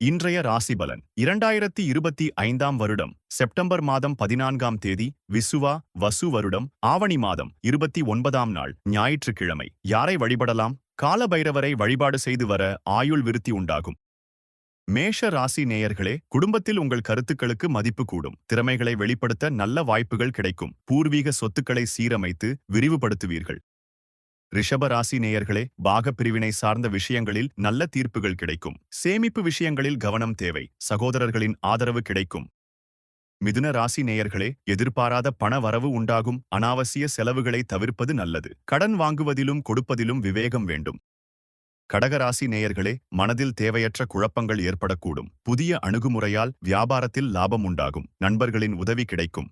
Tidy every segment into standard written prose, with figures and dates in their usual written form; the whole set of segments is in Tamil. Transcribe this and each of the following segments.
இன்றைய ராசிபலன் 2025 வருடம் செப்டம்பர் மாதம் 14 தேதி விசுவா வசு வருடம் ஆவணி மாதம் 29 நாள் ஞாயிற்றுக்கிழமை. யாரை வழிபடலாம்? காலபைரவரை வழிபாடு செய்து வர ஆயுள் விருத்தி உண்டாகும். மேஷ ராசி நேயர்களே, குடும்பத்தில் உங்கள் கருத்துக்களுக்கு மதிப்பு கூடும். திறமைகளை வெளிப்படுத்த நல்ல வாய்ப்புகள் கிடைக்கும். பூர்வீக சொத்துக்களை சீரமைத்து விரிவுபடுத்துவீர்கள். ரிஷப ராசி நேயர்களே, பாகப் பிரிவினை சார்ந்த விஷயங்களில் நல்ல தீர்ப்புகள் கிடைக்கும். சேமிப்பு விஷயங்களில் கவனம் தேவை. சகோதரர்களின் ஆதரவு கிடைக்கும். மிதுன ராசி நேயர்களே, எதிர்பாராத பண வரவு உண்டாகும். அனாவசிய செலவுகளை தவிர்ப்பது நல்லது. கடன் வாங்குவதிலும் கொடுப்பதிலும் விவேகம் வேண்டும். கடகராசி நேயர்களே, மனதில் தேவையற்ற குழப்பங்கள் ஏற்படக்கூடும். புதிய அணுகுமுறையால் வியாபாரத்தில் லாபம் உண்டாகும். நண்பர்களின் உதவி கிடைக்கும்.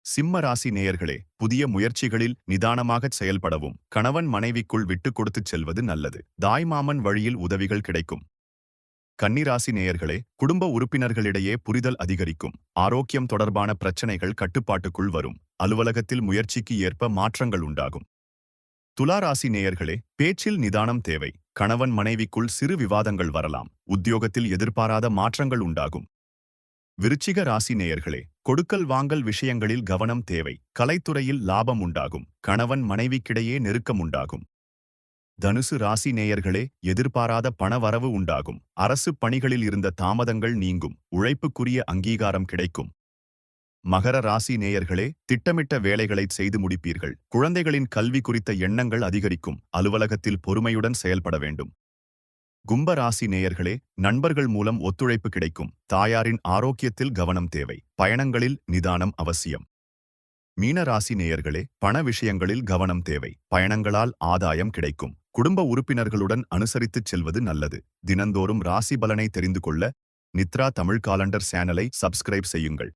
சிம்ம ராசி நேயர்களே, புதிய முயற்சிகளில் நிதானமாகச் செயல்படவும் கணவன் மனைவிக்குள் விட்டுக் கொடுத்துச் செல்வது நல்லது. தாய்மாமன் வழியில் உதவிகள் கிடைக்கும். கன்னிராசி நேயர்களே, குடும்ப உறுப்பினர்களிடையே புரிதல் அதிகரிக்கும். ஆரோக்கியம் தொடர்பான பிரச்சனைகள் கட்டுப்பாட்டுக்குள் வரும். அலுவலகத்தில் முயற்சிக்கு ஏற்ப மாற்றங்கள் உண்டாகும். துலாராசி நேயர்களே, பேச்சில் நிதானம் தேவை. கணவன் மனைவிக்குள் சிறு விவாதங்கள் வரலாம். உத்தியோகத்தில் எதிர்பாராத மாற்றங்கள் உண்டாகும். விருச்சிக ராசி நேயர்களே, கொடுக்கல் வாங்கல் விஷயங்களில் கவனம் தேவை. கலைத்துறையில் லாபம் உண்டாகும். கணவன் மனைவிக்கிடையே நெருக்கம் உண்டாகும். தனுசு ராசி நேயர்களே, எதிர்பாராத பண வரவு உண்டாகும். அரசு பணிகளில் இருந்த தாமதங்கள் நீங்கும். உழைப்புக்குரிய அங்கீகாரம் கிடைக்கும். மகர ராசி நேயர்களே, திட்டமிட்ட வேலைகளைச் செய்து முடிப்பீர்கள். குழந்தைகளின் கல்வி குறித்த எண்ணங்கள் அதிகரிக்கும். அலுவலகத்தில் பொறுமையுடன் செயல்பட வேண்டும். கும்ப ராசி நேயர்களே, நண்பர்கள் மூலம் ஒத்துழைப்பு கிடைக்கும். தாயாரின் ஆரோக்கியத்தில் கவனம் தேவை. பயணங்களில் நிதானம் அவசியம். மீன ராசி நேயர்களே, பண விஷயங்களில் கவனம் தேவை. பயணங்களால் ஆதாயம் கிடைக்கும். குடும்ப உறுப்பினர்களுடன் அனுசரித்துச் செல்வது நல்லது. தினந்தோறும் ராசி பலனை தெரிந்து கொள்ள நித்ரா தமிழ் காலண்டர் சேனலை சப்ஸ்கிரைப் செய்யுங்கள்.